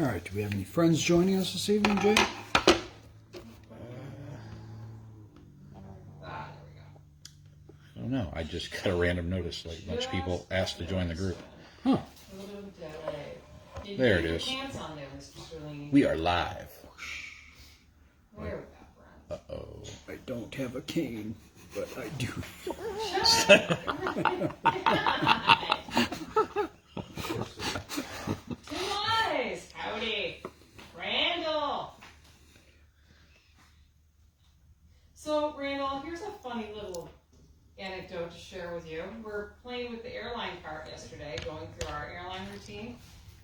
All right, do we have any friends joining us this evening, Jay? Ah, there we go. I don't know. I just got a random notice. Like, a bunch of people asked to join the group. Huh. A little bit of delay. Did There you it get is. your pants on there, Mr. Sterling? We are live. Where we got friends? Uh-oh. I don't have a cane, but I do. Two eyes. Howdy. Randall. So, Randall, here's a funny little anecdote to share with you. We're playing with the airline cart yesterday, going through our airline routine.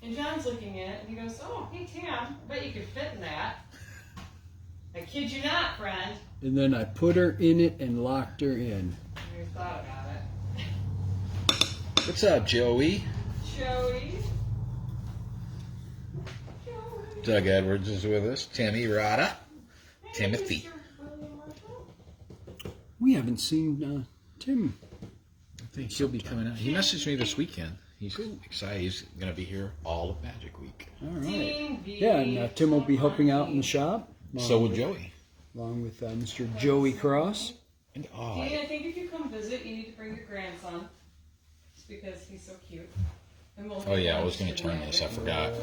And John's looking at it, and he goes, "Oh, hey, Tam, I bet you could fit in that." I kid you not, friend. And then I put her in it and locked her in. You thought about it. What's up, Joey? Joey. Doug Edwards is with us. Timmy Rada. Timothy. Mr. William Marshall. We haven't seen Tim. I think he'll be coming out. He messaged me this weekend. He's excited. He's going to be here all of Magic Week. All right. Team V. Yeah, and Tim will be helping out in the shop. So will Joey. Along with Mr. Joey Cross. And Dean, Odd. I think if you come visit, you need to bring your grandson. Just because he's so cute. And we'll Oh, yeah, I was going to turn this. I forgot.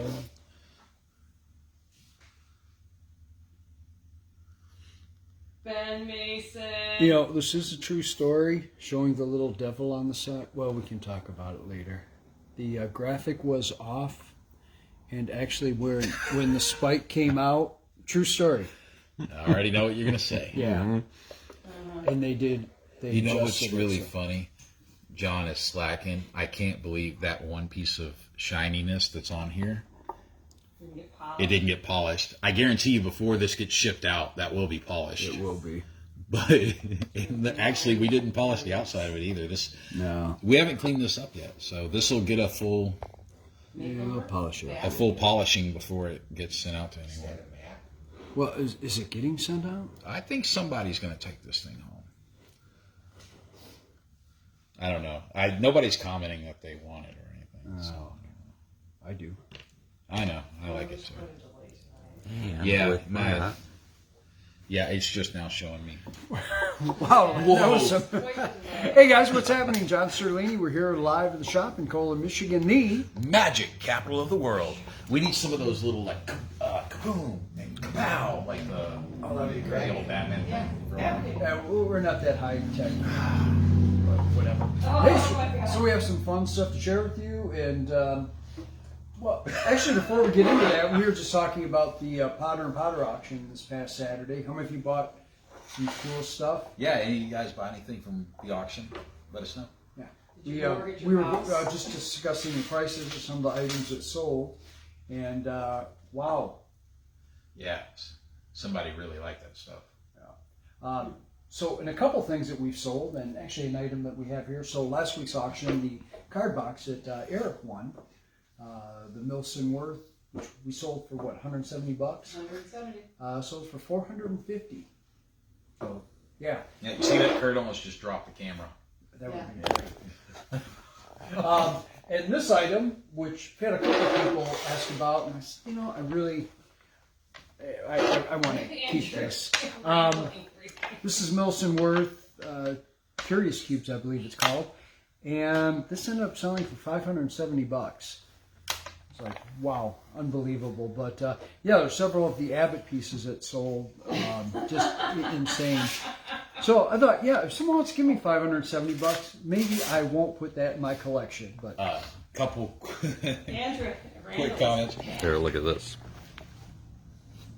Ben Mason. You know, this is a true story showing the little devil on the side. Well, we can talk about it later. The graphic was off, and actually, when the spike came out, true story. I already know what you're going to say. Yeah. And they did. They You know what's adjusted it, really so- funny? John is slacking. I can't believe that one piece of shininess that's on here. Didn't get polished. It didn't get polished. I guarantee you before this gets shipped out, that will be polished. It will be. But actually, we didn't polish the outside of it either. No. We haven't cleaned this up yet, so this will get a full Yeah, we'll polish it. polishing before it gets sent out to anyone. Well, is it getting sent out? I think somebody's going to take this thing home. I don't know. Nobody's commenting that they want it or anything. So. Oh, I do. I know. I like it too. Yeah, Yeah, it's just now showing me. Wow. That was some... Hey, guys, what's happening? John Sterlini. We're here live at the shop in Cola, Michigan. The Magic capital of the world. We need some of those little like kaboom and kapow, like the old Batman thing. We're not that high tech, but whatever. Oh, Hey, so we have some fun stuff to share with you, and well, actually, before we get into that, we were just talking about the Potter and Potter auction this past Saturday. How many of you bought some cool stuff? Yeah, any of you guys buy anything from the auction? Let us know. Yeah, Did you mortgage we your were house? just discussing the prices of some of the items that sold, and wow. Yeah, somebody really liked that stuff. So, and a couple things that we've sold, and actually an item that we have here. So, last week's auction, the card box that Eric won, the Milson Worth, which we sold for what, 170 bucks? 170. Sold for 450. So, yeah, Yeah, you see that? Kurt almost just dropped the camera. that would be great. And this item, which we had a couple of people ask about, and I said, you know, I really, I want to keep this. This is Milson Worth Curious Cubes, I believe it's called, and this ended up selling for 570 bucks. It's like, wow, unbelievable. But yeah, there's several of the Abbott pieces that sold, just insane. So I thought, yeah, if someone wants to give me 570 bucks, maybe I won't put that in my collection. But Couple Andrew. quick comments. Here, look at this.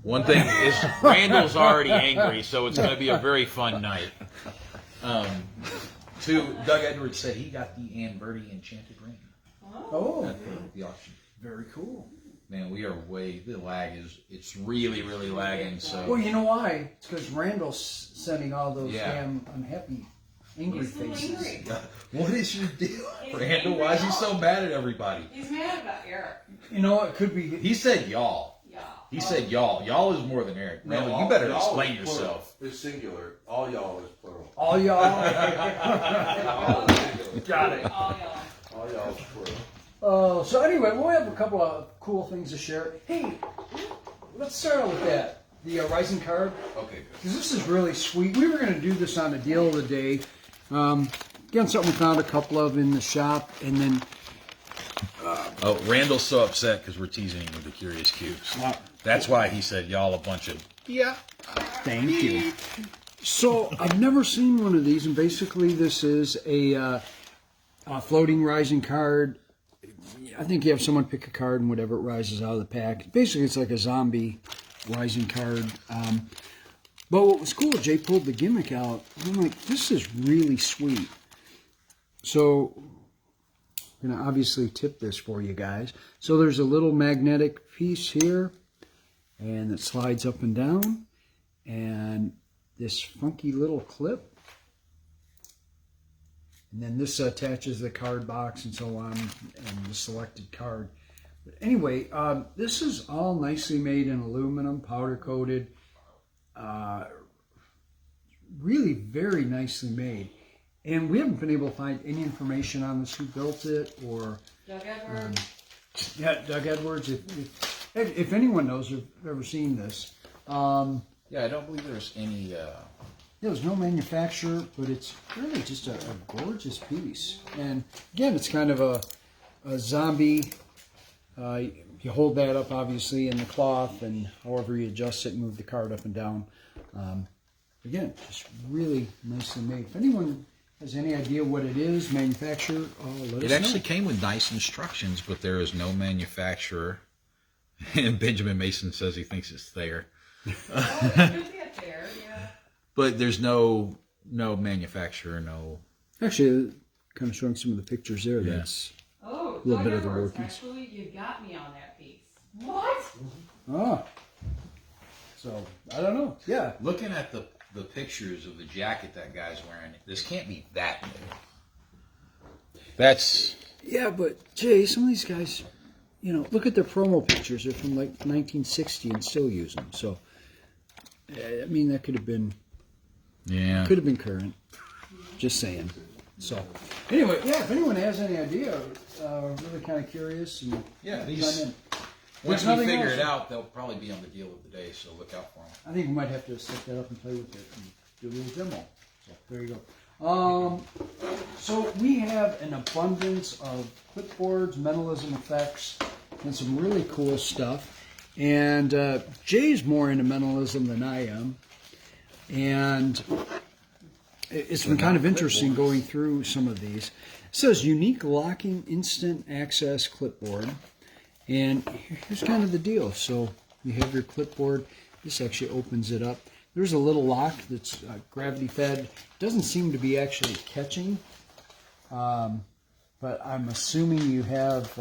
One thing is Randall's already angry, so it's going to be a very fun night. Two, Doug Edwards said he got the Ann Birdie Enchanted Ring oh, at the auction. very cool. Man, we are the lag it's really, really lagging. So Well, you know why? It's because Randall's sending all those Yeah. damn unhappy, angry He's so faces. angry. what is your deal, He's Randall? angry Why is he now. so mad at everybody? He's mad about Eric. You know, it could be. He said y'all. Yeah. He said y'all. Y'all is more than Eric. Randall, you all- better y'all explain is plural. yourself. It's singular. All y'all is plural. All y'all. All is singular. Got it. All y'all. All y'all is plural. So anyway, we'll have a couple of cool things to share. Hey, let's start out with that. The Rising card. Okay, good. Because this is really sweet. We were going to do this on a deal of the day. Again, something we found a couple of in the shop. And then... Oh, Randall's so upset because we're teasing him with the Curious Cubes. That's why he said y'all a bunch of... Yeah. Thank you. So I've never seen one of these. And basically this is a floating Rising card. I think you have someone pick a card and whatever it rises out of the pack. Basically, it's like a zombie Rising card. But what was cool, Jay pulled the gimmick out. I'm like, this is really sweet. So I'm going to obviously tip this for you guys. So there's a little magnetic piece here, and it slides up and down. And this funky little clip. And then this attaches the card box and so on, and the selected card. But anyway, this is all nicely made in aluminum, powder coated. Really very nicely made. And we haven't been able to find any information on this, who built it, or... Doug Edwards. Yeah, Doug Edwards. If anyone knows or have ever seen this. Yeah, I don't believe there's any... There's no manufacturer, but it's really just a gorgeous piece. And again, it's kind of a zombie. You hold that up, obviously, in the cloth, and however you adjust it, move the card up and down. Again, just really nicely made. If anyone has any idea what it is, manufacturer, let us know. It actually came with nice instructions, but there is no manufacturer. And Benjamin Mason says he thinks it's there. Oh, it could be a fair, yeah. But there's no manufacturer, no... Actually, kind of showing some of the pictures there. Yeah. That's Oh, a little Doug bit of the Edwards, workings. actually, you got me on that piece. What? So, I don't know. Yeah. Looking at the pictures of the jacket that guy's wearing, this can't be that new. That's... Yeah, but Jay, some of these guys, look at their promo pictures. They're from like 1960 and still use them. So, I mean, that could have been current. Just saying. So, anyway, yeah, if anyone has any idea, really kind of curious. And Yeah, chime these... in. Once There's we nothing figure else. it out, they'll probably be on the deal of the day, so look out for them. I think we might have to set that up and play with it and do a little demo. So, there you go. So we have an abundance of clipboards, mentalism effects, and some really cool stuff. And Jay's more into mentalism than I am. And it's been kind of interesting going through some of these. It says unique locking instant access clipboard. And here's kind of the deal. So you have your clipboard. This actually opens it up. There's a little lock that's gravity fed. Doesn't seem to be actually catching. But I'm assuming you have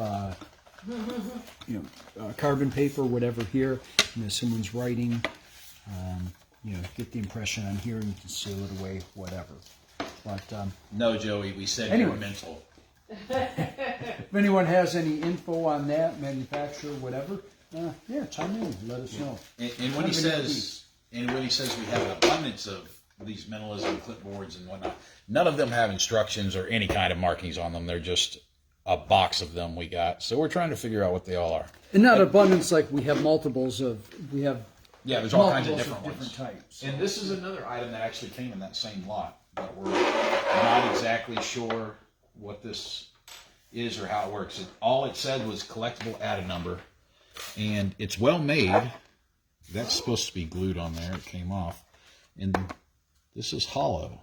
carbon paper, whatever here. And if someone's writing, get the impression on here and you can seal it away, whatever. But No, Joey, we said Anyway. you're mental. if anyone has any info on that, manufacturer, whatever, chime in. Let us know. And when he says we have an abundance of these mentalism clipboards and whatnot, none of them have instructions or any kind of markings on them. They're just a box of them we got. So we're trying to figure out what they all are. And not abundance like we have multiples of. We have Yeah, there's all kinds of multiples different ones. types. And this is another item that actually came in that same lot, but we're not exactly sure what this is or how it works. All it said was collectible, add a number, and it's well made. That's supposed to be glued on there. It came off, and this is hollow.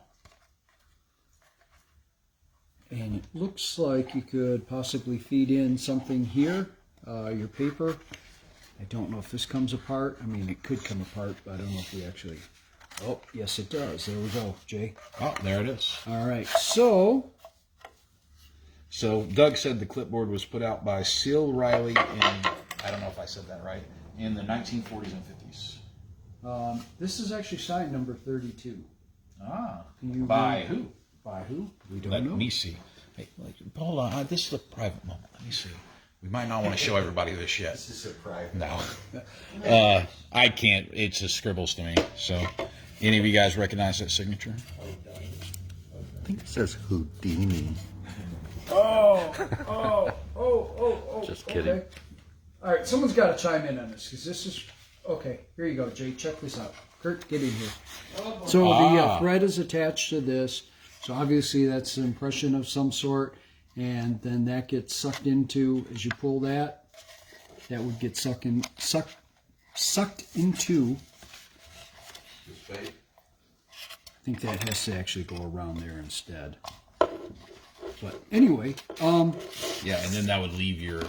And it looks like you could possibly feed in something here, your paper. I don't know if this comes apart. I mean, it could come apart, but I don't know if we actually... Oh, yes, it does. There we go, Jay. Oh, there it is. All right, so... So Doug said the clipboard was put out by Seal Riley in, I don't know if I said that right, in the 1940s and 50s. This is actually side number 32. Ah, Can you by read- who? By who? We don't Let know. me see. Hey, hold on. This is a private moment. Let me see. We might not want to show everybody this yet. This is a private. No. I can't. It just scribbles to me. So, any of you guys recognize that signature? I think it says Houdini. Oh, Oh. Just kidding. Okay. All right, someone's got to chime in on this because this is okay. Here you go, Jay. Check this out. Kurt, get in here. So the thread is attached to this. So obviously that's an impression of some sort, and then that gets sucked into as you pull that. That would get sucked into The spade. I think that has to actually go around there instead. But anyway, Yeah, and then that would leave your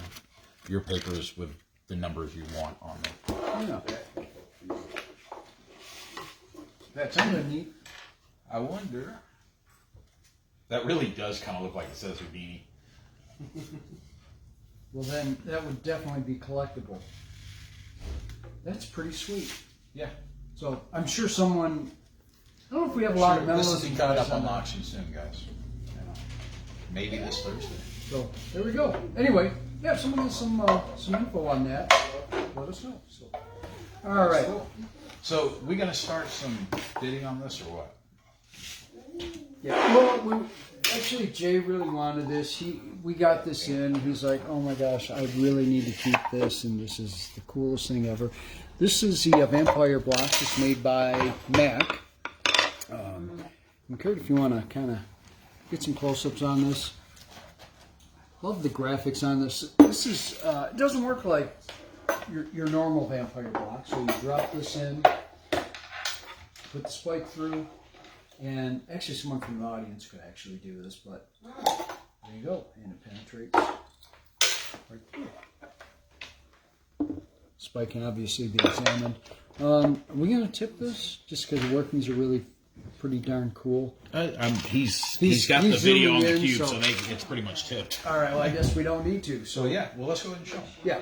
papers with the numbers you want on them. yeah. That's kind of neat. I wonder. That really does kind of look like it says Houdini. Well, then that would definitely be collectible. That's pretty sweet. Yeah. So I'm sure someone. I don't know if we have a lot of This memos. will be coming up on auction soon, guys. Maybe this Thursday. So there we go. Anyway, yeah, if someone has some info on that, let us know. So, all right. So we gonna start some bidding on this or what? Yeah. Well, actually, Jay really wanted this. We got this in. He's like, oh my gosh, I really need to keep this, and this is the coolest thing ever. This is the Vampire block. It's made by Mac. And Kurt, if you want to kind of get some close-ups on this. Love the graphics on this. This is it doesn't work like your normal Vampire block. So you drop this in, put the spike through, and actually someone from the audience could actually do this, but there you go, and it penetrates right through. Spike can obviously be examined. Are we going to tip this just because the workings are really pretty darn cool? He's got the he's video on zooming the in, cube, so- so it's pretty much tipped. All right, well, I guess we don't need to. So yeah, well let's go ahead and show them. Yeah.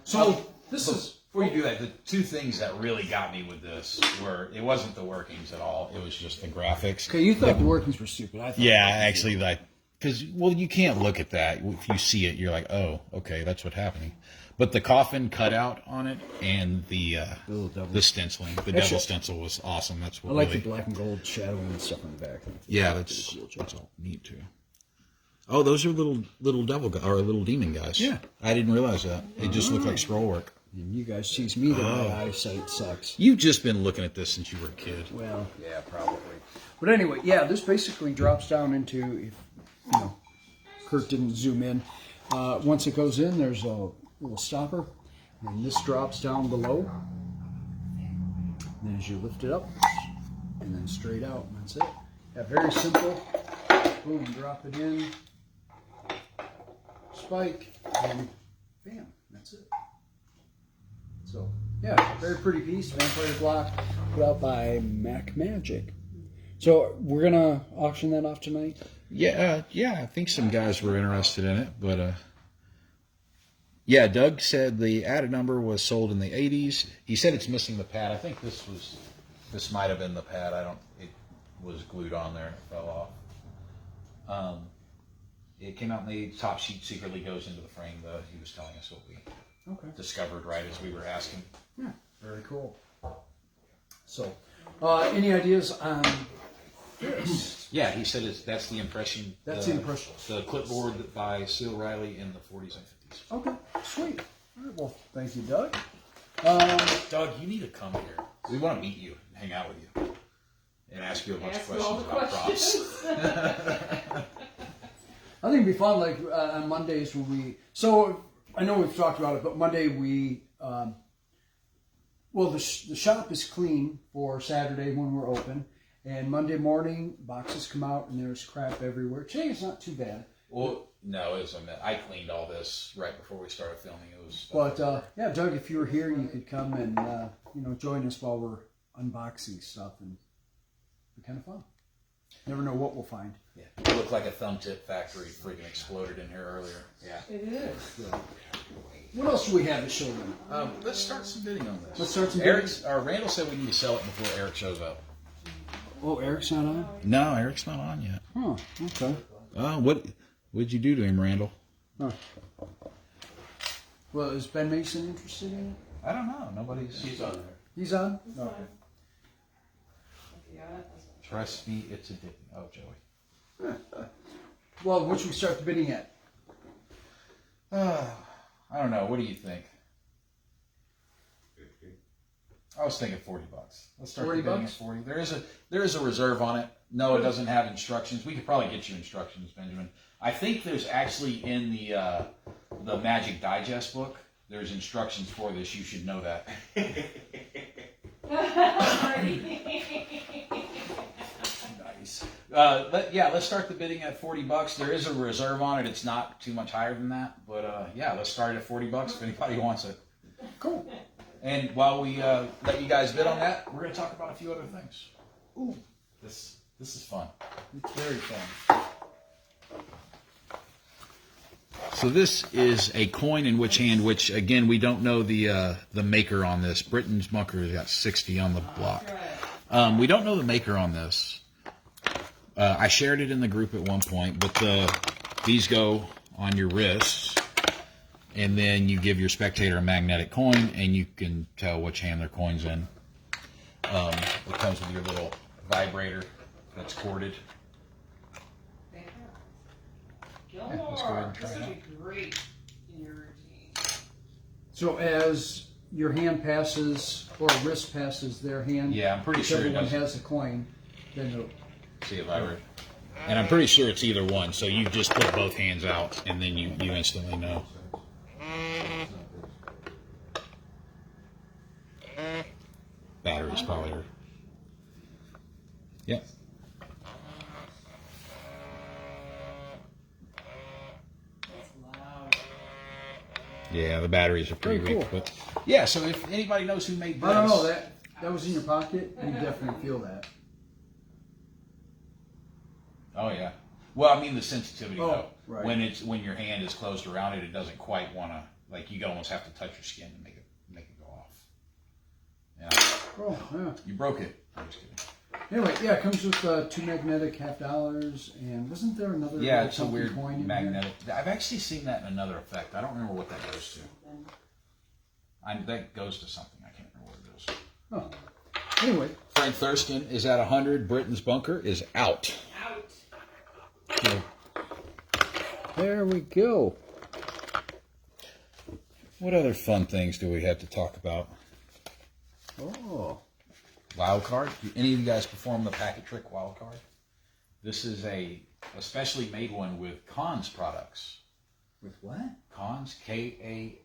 So this is Before you do that, the two things that really got me with this were it wasn't the workings at all; it was just the graphics. okay. You thought the workings were stupid. I thought Yeah, actually, like because you can't look at that. If you see it, you're like, oh, okay, that's what's happening. But the coffin cutout on it and the stenciling, the devil stencil was awesome. That's what I like really, the black and gold shadowing and stuff on the back. yeah, that's all neat too. Oh, those are little devil or little demon guys. Yeah. I didn't realize that. They just look like scroll work. And you guys tease me that my eyesight sucks. You've just been looking at this since you were a kid. Well, yeah, probably. But anyway, yeah, this basically drops down into, if Kurt didn't zoom in. Once it goes in, there's a little stopper, and this drops down below. And then as you lift it up, and then straight out, and that's it. Yeah, very simple. Boom, drop it in, spike, and bam, that's it. So, yeah, very pretty piece, Vampire block, put out by Mac Magic. So, we're going to auction that off tonight? Yeah, I think some guys were interested in it, but yeah, Doug said the added number was sold in the 80s. He said it's missing the pad. I think this might have been the pad. It was glued on there and it fell off. It came out in the top sheet secretly goes into the frame, though. He was telling us what we discovered right as we were asking. Yeah, very cool. So, any ideas on this? Yeah, he said that's the impression. That's the impression. The clipboard by Seal Riley in the 40s and 50s. Okay, sweet. All right, well, thank you, Doug. Doug, you need to come here. We want to meet you and hang out with you. And ask you a bunch of Ask all questions the about questions. props. I think it'd be fun, like on Mondays when we. So I know we've talked about it, but Monday we. Well, the shop is clean for Saturday when we're open, and Monday morning boxes come out and there's crap everywhere. Today it's not too bad. Well, no, it was I cleaned all this right before we started filming. It was. But yeah, Doug, if you were here, you could come and join us while we're unboxing stuff, and it'd be kind of fun. Never know what we'll find. Yeah, it looked like a thumb tip factory freaking exploded in here earlier. Yeah. It is. What else do we have to show them? Let's start some bidding on this. Let's start some Randall said we need to sell it before Eric shows up. Oh, Eric's not on? No, Eric's not on yet. Oh, okay. What'd you do to him, Randall? Huh. Well, is Ben Mason interested in it? I don't know. Nobody's. He's on there. He's on? Okay. Yeah, Trust me, it's addicting. Oh, Joey. Well, what should we start the bidding at? I don't know. What do you think? 50. I was thinking $40. Let's start 40 the bidding at bucks? 40. There is a reserve on it. No, it doesn't have instructions. We could probably get you instructions, Benjamin. I think there's actually in the Magic Digest book. There's instructions for this. You should know that. Nice. Let's start the bidding at $40. There is a reserve on it. It's not too much higher than that, but let's start it at $40 if anybody wants it. Cool. And while we let you guys bid on that, we're going to talk about a few other things. Ooh, this is fun. It's very fun. So this is a coin in which hand, which again we don't know the maker on this. Britain's Bunker has got 60 on the block. We don't know the maker on this. I shared it in the group at one point, but these go on your wrists, and then you give your spectator a magnetic coin, and you can tell which hand their coin's in. It comes with your little vibrator that's corded. Gilmore, let's go ahead and try this it would be great in your routine. So as your hand passes or wrist passes their hand, Yeah, I'm pretty sure it everyone does. has a coin. Then it'll, See it vibrate. And I'm pretty sure it's either one, so you just put both hands out, and then you instantly know. Battery's probably her. Yep. That's loud. Yeah, the batteries are pretty Very weak. cool. But yeah, so if anybody knows who made this, I don't know, that was in your pocket. You definitely feel that. Oh yeah. Well, I mean the sensitivity Oh, though. right. When your hand is closed around it, it doesn't quite want to. Like you almost have to touch your skin to make it go off. Yeah. Oh, yeah. You broke it. I'm just kidding. Anyway, yeah, it comes with 2 magnetic $50, and wasn't there another Yeah, little it's a funky weird coin in magnetic. I've actually seen that in another effect. I don't remember what that goes to. That goes to something. I can't remember what it goes. Oh. Anyway, Frank Thurston is at 100. Britain's Bunker is out. Out. so there we go. What other fun things do we have to talk about? Oh, Wild card. Do any of you guys perform the packet trick wild card? This is a specially made one with Cons products. with what? Cons, Kahns.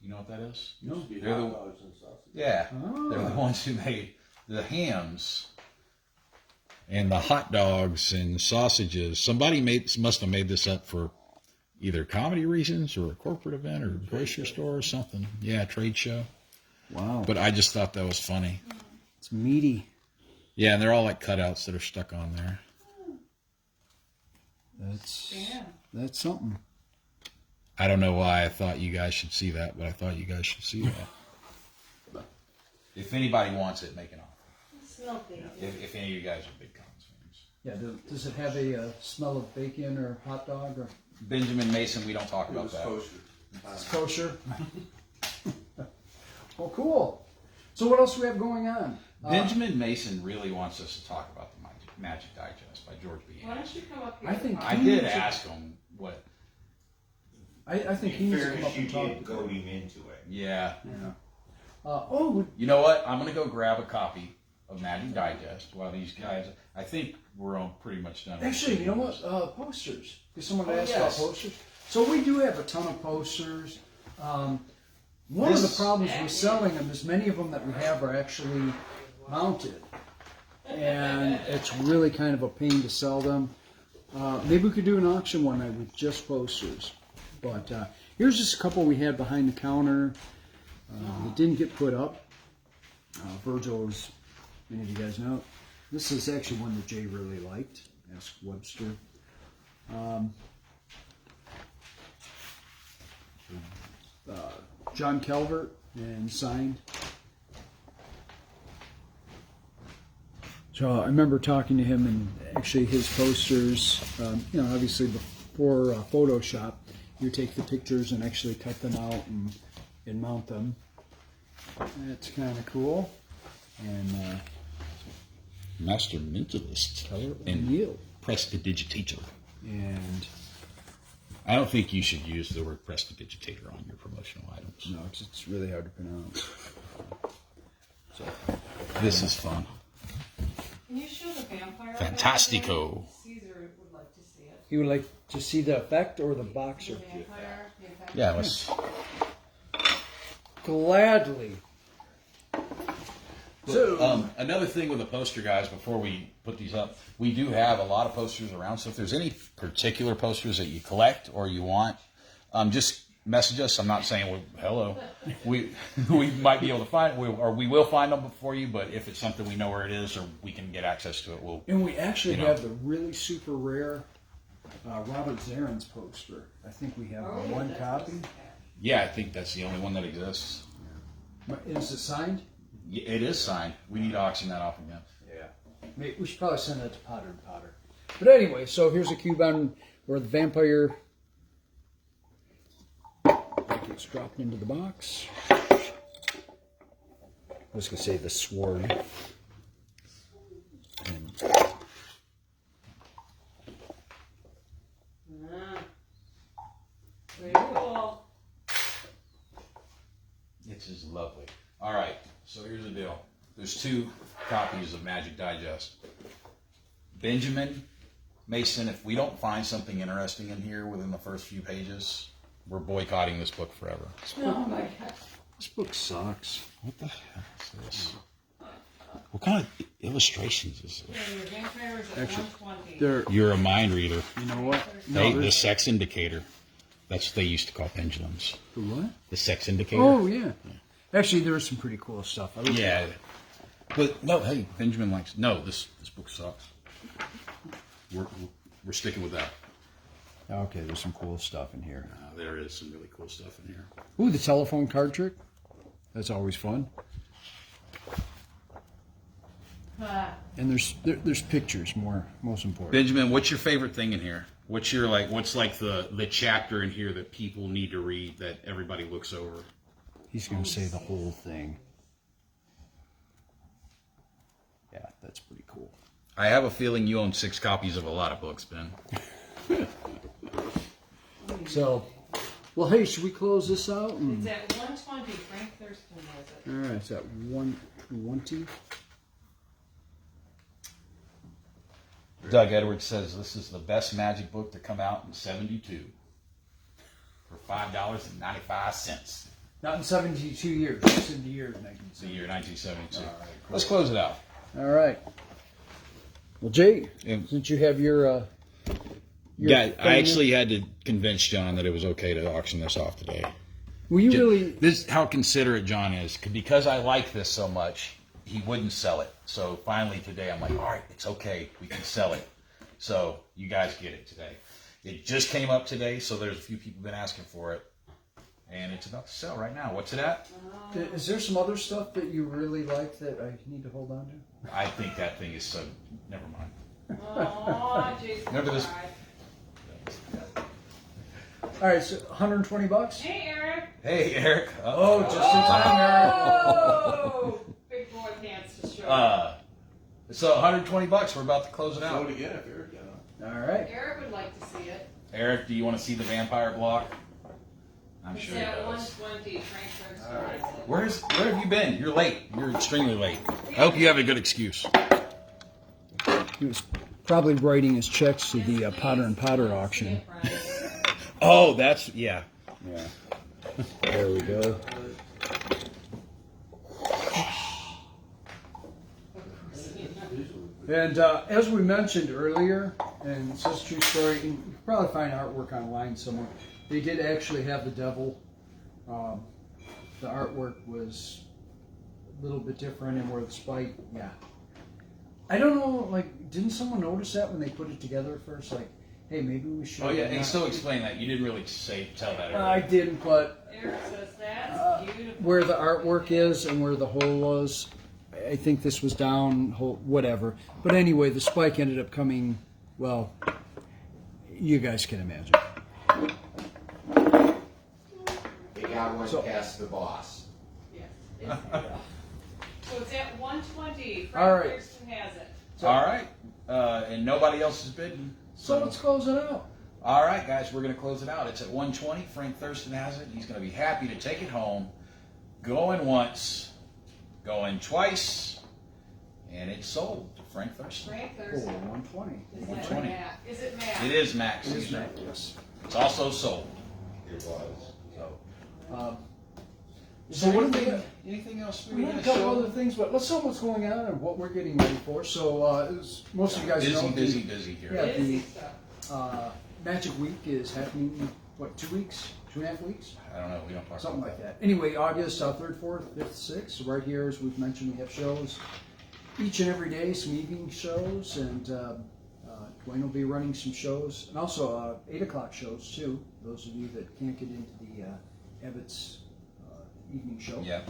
You know what that is? No. Used to be They're the- hot dogs and sausage. Yeah, Oh. they're the ones who made the hams and the hot dogs and sausages. Somebody must have made this up for either comedy reasons or a corporate event or a grocery store or something. Yeah, trade show. Wow, But I just thought that was funny. it's meaty. Yeah, and they're all like cutouts that are stuck on there. Yeah. That's something. I don't know why I thought you guys should see that, but I thought you guys should see that. If anybody wants it, make an offer. It's no big deal. If any of you guys are big Cons fans. Yeah, does it have a smell of bacon or hot dog or Benjamin Mason, we don't talk It about was that. kosher. it's kosher? Well, cool. So what else do we have going on? Benjamin Mason really wants us to talk about the Magic Digest by George B. Why don't you come up here? I think I he did needs to- ask him what. I think he In needs to come fairness, up you and talk. did goad him into it. Yeah. Yeah. You know what? I'm going to go grab a copy of Magic Digest while these guys. I think we're all pretty much done. with Actually, you know this. what? Posters. Because someone asked yes. about posters. So we do have a ton of posters. One of the problems with selling them is many of them that we have are actually mounted. And it's really kind of a pain to sell them. Maybe we could do an auction one night with just posters. But here's just a couple we had behind the counter that didn't get put up. Virgil, as many of you guys know, this is actually one that Jay really liked. Ask Webster. John Calvert and signed. So I remember talking to him, and actually his posters, obviously before Photoshop, you take the pictures and actually cut them out and mount them. That's kind of cool. And Master Mentalist Teller and O'Neill. Prestidigitator. And I don't think you should use the word prestidigitator on your promotional items. No, 'cause it's really hard to pronounce. So, This is fun. Can you show the vampire? Fantastico. Caesar would like to see it. you would like to see the effect or the boxer? The vampire. Yeah, let's. Gladly. So, Another thing with the poster, guys, before we put these up, we do have a lot of posters around. So if there's any particular posters that you collect or you want, just message us. I'm not saying, well, hello. We might be able to find, or we will find them for you, but if it's something we know where it is or we can get access to it, we'll. and we actually you know. have the really super rare Robert Zarin's poster. I think we have one copy. Yeah, I think that's the only one that exists. Is it signed? Yeah, it is signed. We need to auction that off again. Yeah. We should probably send that to Potter and Potter. But anyway, so here's a cube on where the vampire gets dropped into the box. I was going to say the sword. And Very cool. It's just lovely. All right, so here's the deal. There's 2 copies of Magic Digest. Benjamin, Mason, if we don't find something interesting in here within the first few pages, we're boycotting this book forever. Oh my gosh. this book sucks. What the heck is this? What kind of illustrations is this? Yeah, your vampire is at 120. They're, You're a mind reader. you know what? Hey, the there's- sex indicator. That's what they used to call pendulums. the what? The sex indicator. Oh, yeah. Actually, there was some pretty cool stuff. I looked Yeah. But no, hey, Benjamin likes. No, this book sucks. We're sticking with that. Okay, there's some cool stuff in here. There is some really cool stuff in here. Ooh, the telephone card trick. That's always fun. And there's pictures, most important. Benjamin, what's your favorite thing in here? What's like the chapter in here that people need to read that everybody looks over? He's going to say the whole thing. Yeah, that's pretty cool. I have a feeling you own 6 copies of a lot of books, Ben. So, well, hey, should we close this out? It's at 120. Frank Thurston has it. All right, it's at 120. Doug Edwards says this is the best magic book to come out in '72 for $5.95. Not in 72 years, just in the year It's the year 1972. All right, cool. Let's close it out. All right. Well, Jay, Yeah. since you have your Yeah, thing I actually had to convince John that it was okay to auction this off today. Will you really? This is how considerate John is. Because I like this so much, he wouldn't sell it. So finally today, I'm like, all right, it's okay. We can sell it. So you guys get it today. It just came up today, so there's a few people been asking for it. And it's about to sell right now. What's it at? Is there some other stuff that you really like that I need to hold on to? I think that thing is so... Never mind. Oh, Jason. Remember this- cried. All right, so $120. Hey, Eric. Hey, Eric. Oh, just in time, Eric. Oh, big boy pants to show. So $120. We're about to close it Show out. it again if Eric got it. All right. Eric would like to see it. Eric, do you want to see the vampire block? I'm It's sure he at does. 120. Frank Thurston has it. Where have you been? You're late. You're extremely late. I hope you have a good excuse. He was probably writing his checks to the Potter and Potter auction. Oh, that's yeah. Yeah. There we go. And as we mentioned earlier, and it's just a true story, and you can probably find artwork online somewhere. They did actually have the devil. The artwork was a little bit different, and where the spike, yeah. I don't know, like, didn't someone notice that when they put it together at first? Like, hey, maybe we should. Oh yeah, and not- still explain that. You didn't really tell that. I Earlier. didn't, but Eric says that's beautiful. where the artwork is and where the hole was, I think this was down, whatever. But anyway, the spike ended up coming, well, you guys can imagine. They got one past the boss. Yeah. So it's at 120. Frank All right. Thurston has it. All right, and nobody else is bidding. So let's close it out. All right, guys, we're going to close it out. It's at 1:20. Frank Thurston has it. He's going to be happy to take it home. Going once, going twice, and it's sold to Frank Thurston. Frank Oh, Thurston. 120. Is 120. that Mac? Is it Mac? It is Max. It is Mac, yes. It's also sold. It was. So, So what do we got? Anything else We had a couple other things, but let's tell them what's going on and what we're getting ready for. So, as most of you guys know, Busy here. Yeah. Busy the- stuff. Magic Week is happening, what, 2 weeks? 2.5 weeks? I don't know. We don't talk Something about like that. Anyway, August 3rd, 4th, 5th, 6th. So right here, as we've mentioned, we have shows each and every day, some evening shows, and Dwayne will be running some shows, and also 8 o'clock shows too. Those of you that can't get into the Abbott's evening show. Yeah.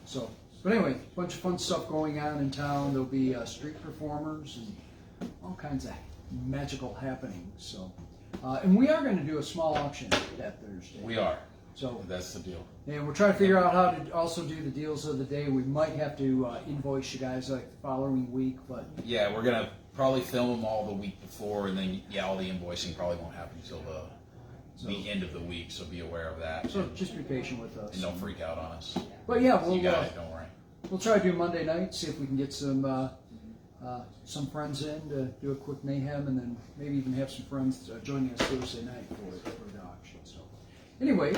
So, but anyway, a bunch of fun stuff going on in town. There'll be street performers and all kinds of magical happenings. So, and we are going to do a small auction that Thursday. We are. So, That's the deal. and we're trying to figure out how to also do the deals of the day. We might have to invoice you guys like the following week, but Yeah, we're gonna probably film them all the week before, and then all the invoicing probably won't happen until the end of the week. So be aware of that, so just be patient with us. and don't freak out on us. But yeah, You guys, don't worry. we'll try to do Monday night. See if we can get some friends in to do a quick mayhem, and then maybe even have some friends joining us Thursday night for the auction. So anyway,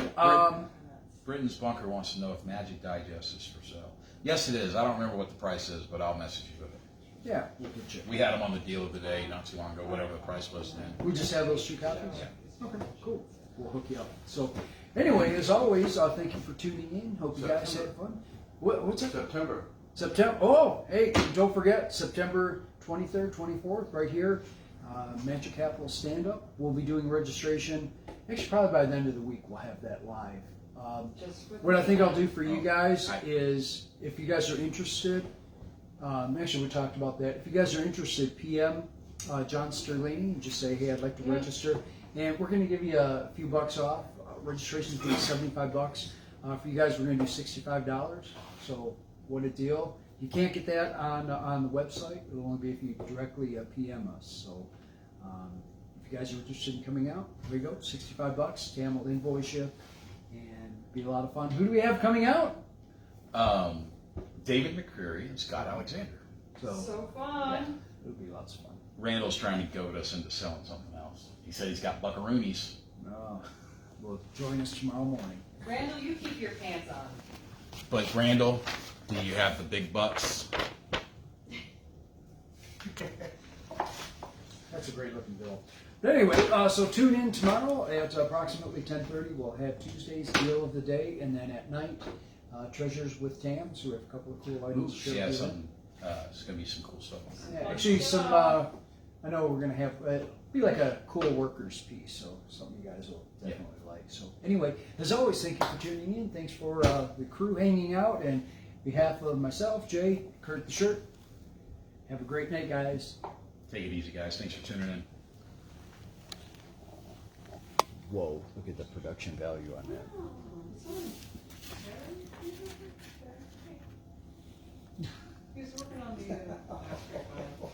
Britain's Bunker wants to know if Magic Digest is for sale. Yes, it is. I don't remember what the price is, but I'll message you with it. yeah, we'll get you. We had them on the deal of the day not too long ago, whatever the price was then. We just have those 2 copies? Yeah. Okay, cool. We'll hook you up. So, anyway, as always, thank you for tuning in. Hope you guys had fun. What's it? September. September. Oh, hey, don't forget, September 23rd, 24th, right here, Magic Capital Stand Up. We'll be doing registration. Actually, probably by the end of the week, we'll have that live. Just with What I think I'll do for you guys is, if you guys are interested, actually we talked about that. If you guys are interested, PM John Sterlini, just say, hey, I'd like to register, and we're going to give you a few bucks off. Registration fee is $75. For you guys, we're going to do $65. So what a deal! You can't get that on the website. It'll only be if you directly PM us. So if you guys are interested in coming out, there you go, $65. Tam will invoice you. Be a lot of fun. Who do we have coming out? David McCreary and Scott Alexander. So fun. It'll be lots of fun. Randall's trying to goad us into selling something else. He said he's got buckaroonies. Well, join us tomorrow morning. Randall, you keep your pants on. But Randall, do you have the big bucks? That's a great looking bill. But anyway, so tune in tomorrow at approximately 10:30. We'll have Tuesday's deal of the day, and then at night, Treasures with Tam. So we have a couple of cool items to share Yeah, with you. there's gonna be some cool stuff on there. Yeah, actually, some. I know we're gonna have be like a cool workers piece, so something you guys will definitely like. So anyway, as always, thank you for tuning in. Thanks for the crew hanging out, and on behalf of myself, Jay, Kurt the Shirt. Have a great night, guys. Take it easy, guys. Thanks for tuning in. Whoa! Look at the production value on that. He's working on the.